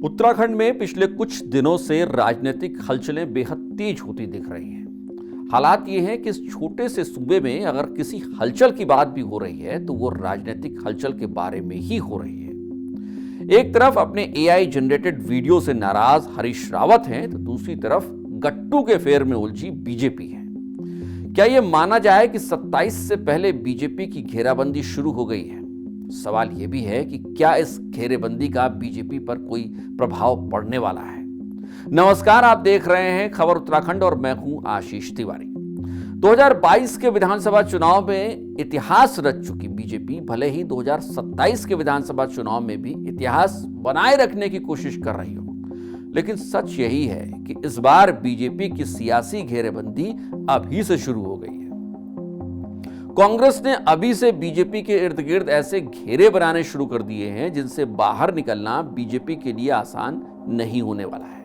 उत्तराखंड में पिछले कुछ दिनों से राजनीतिक हलचलें बेहद तेज होती दिख रही हैं। हालात ये हैं कि इस छोटे से सूबे में अगर किसी हलचल की बात भी हो रही है तो वो राजनीतिक हलचल के बारे में ही हो रही है। एक तरफ अपने एआई जनरेटेड वीडियो से नाराज हरीश रावत हैं तो दूसरी तरफ गट्टू के फेर में उलझी बीजेपी है। क्या यह माना जाए कि 27 से पहले बीजेपी की घेराबंदी शुरू हो गई है? सवाल यह भी है कि क्या इस घेरेबंदी का बीजेपी पर कोई प्रभाव पड़ने वाला है? नमस्कार, आप देख रहे हैं खबर उत्तराखंड और मैं हूं आशीष तिवारी। 2022 के विधानसभा चुनाव में इतिहास रच चुकी बीजेपी भले ही 2027 के विधानसभा चुनाव में भी इतिहास बनाए रखने की कोशिश कर रही हो, लेकिन सच यही है कि इस बार बीजेपी की सियासी घेरेबंदी अभी से शुरू हो गई है। कांग्रेस ने अभी से बीजेपी के इर्द गिर्द ऐसे घेरे बनाने शुरू कर दिए हैं जिनसे बाहर निकलना बीजेपी के लिए आसान नहीं होने वाला है।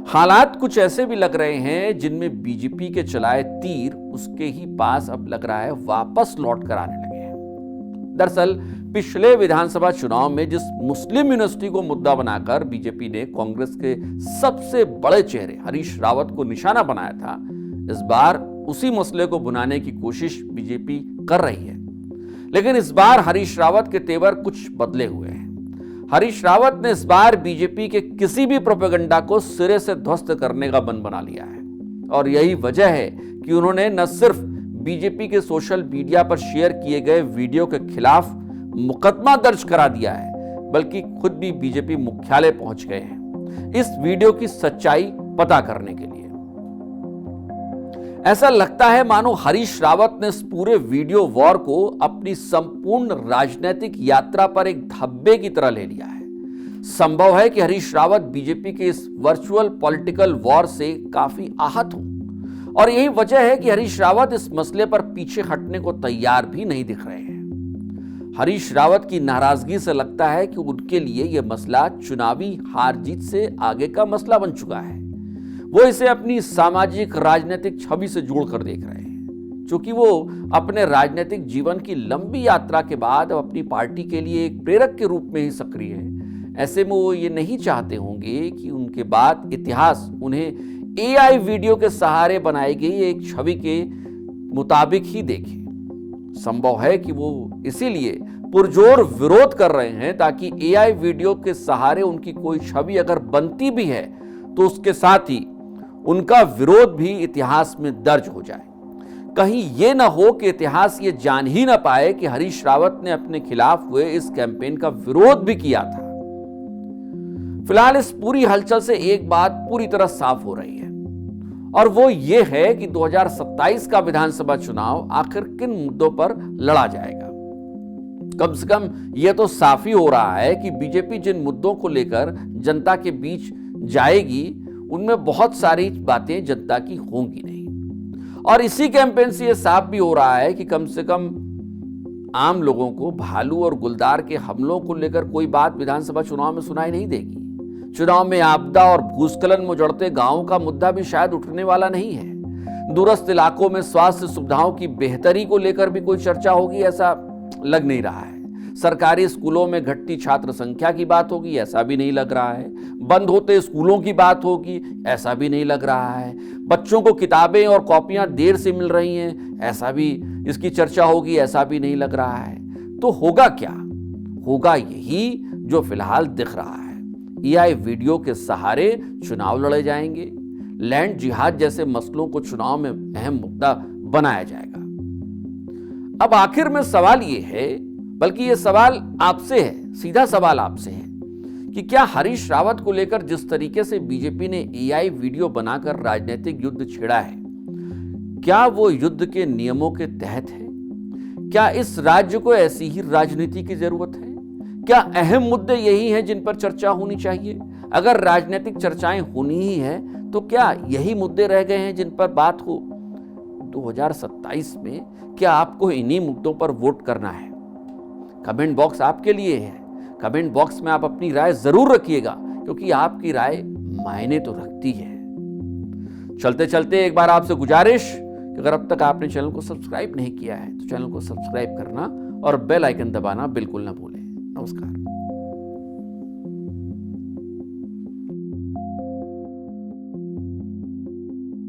हालात कुछ ऐसे भी लग रहे हैं जिनमें बीजेपी के चलाए तीर उसके ही पास अब लग रहा है वापस लौट कर आने लगे हैं। दरअसल पिछले विधानसभा चुनाव में जिस मुस्लिम यूनिवर्सिटी को मुद्दा बनाकर बीजेपी ने कांग्रेस के सबसे बड़े चेहरे हरीश रावत को निशाना बनाया था, इस बार उसी मसले को बुनाने की कोशिश बीजेपी कर रही है। लेकिन इस बार हरीश रावत के तेवर कुछ बदले हुए हैं। हरीश रावत ने इस बार बीजेपी के किसी भी प्रोपेगेंडा को सिरे से ध्वस्त करने का मन बना लिया है और यही वजह है कि उन्होंने न सिर्फ बीजेपी के सोशल मीडिया पर शेयर किए गए वीडियो के खिलाफ मुकदमा दर्ज करा दिया है, बल्कि खुद भी बीजेपी मुख्यालय पहुंच गए हैं इस वीडियो की सच्चाई पता करने के लिए। ऐसा लगता है मानो हरीश रावत ने इस पूरे वीडियो वॉर को अपनी संपूर्ण राजनीतिक यात्रा पर एक धब्बे की तरह ले लिया है। संभव है कि हरीश रावत बीजेपी के इस वर्चुअल पॉलिटिकल वॉर से काफी आहत हो और यही वजह है कि हरीश रावत इस मसले पर पीछे हटने को तैयार भी नहीं दिख रहे हैं। हरीश रावत की नाराजगी से लगता है कि उनके लिए यह मसला चुनावी हार जीत से आगे का मसला बन चुका है। वो इसे अपनी सामाजिक राजनीतिक छवि से जोड़कर देख रहे हैं। चूंकि वो अपने राजनीतिक जीवन की लंबी यात्रा के बाद अब अपनी पार्टी के लिए एक प्रेरक के रूप में ही सक्रिय है, ऐसे में वो ये नहीं चाहते होंगे कि उनके बाद इतिहास उन्हें एआई वीडियो के सहारे बनाई गई एक छवि के मुताबिक ही देखे। संभव है कि वो इसीलिए पुरजोर विरोध कर रहे हैं ताकि एआई वीडियो के सहारे उनकी कोई छवि अगर बनती भी है तो उसके साथ ही उनका विरोध भी इतिहास में दर्ज हो जाए। कहीं यह ना हो कि इतिहास ये जान ही ना पाए कि हरीश रावत ने अपने खिलाफ हुए इस कैंपेन का विरोध भी किया था। फिलहाल इस पूरी हलचल से एक बात पूरी तरह साफ हो रही है और वो ये है कि 2027 का विधानसभा चुनाव आखिर किन मुद्दों पर लड़ा जाएगा। कम से कम यह तो साफ ही हो रहा है कि बीजेपी जिन मुद्दों को लेकर जनता के बीच जाएगी उनमें बहुत सारी बातें जनता की होंगी नहीं। और इसी कैंपेन से यह साफ भी हो रहा है कि कम से कम आम लोगों को भालू और गुलदार के हमलों को लेकर कोई बात विधानसभा चुनाव में सुनाई नहीं देगी। चुनाव में आपदा और भूस्खलन में उजड़ते गांवों का मुद्दा भी शायद उठने वाला नहीं है। दूरस्थ इलाकों में स्वास्थ्य सुविधाओं की बेहतरी को लेकर भी कोई चर्चा होगी ऐसा लग नहीं रहा है। सरकारी स्कूलों में घटती छात्र संख्या की बात होगी ऐसा भी नहीं लग रहा है। बंद होते स्कूलों की बात होगी ऐसा भी नहीं लग रहा है। बच्चों को किताबें और कॉपियां देर से मिल रही हैं ऐसा भी इसकी चर्चा होगी ऐसा भी नहीं लग रहा है। तो होगा क्या? होगा यही जो फिलहाल दिख रहा है। एआई वीडियो के सहारे चुनाव लड़े जाएंगे। लैंड जिहाद जैसे मसलों को चुनाव में अहम मुद्दा बनाया जाएगा। अब आखिर में सवाल यह है, बल्कि यह सवाल आपसे है, सीधा सवाल आपसे है कि क्या हरीश रावत को लेकर जिस तरीके से बीजेपी ने एआई वीडियो बनाकर राजनीतिक युद्ध छेड़ा है, क्या वो युद्ध के नियमों के तहत है? क्या इस राज्य को ऐसी ही राजनीति की जरूरत है? क्या अहम मुद्दे यही हैं जिन पर चर्चा होनी चाहिए? अगर राजनीतिक चर्चाएं होनी ही है तो क्या यही मुद्दे रह गए हैं जिन पर बात हो? 2027 में क्या आपको इन्हीं मुद्दों पर वोट करना है? कमेंट बॉक्स आपके लिए है। कमेंट बॉक्स में आप अपनी राय जरूर रखिएगा क्योंकि आपकी राय मायने तो रखती है। चलते चलते एक बार आपसे गुजारिश कि अगर अब तक आपने चैनल को सब्सक्राइब नहीं किया है तो चैनल को सब्सक्राइब करना और बेल आइकन दबाना बिल्कुल ना भूलें। नमस्कार।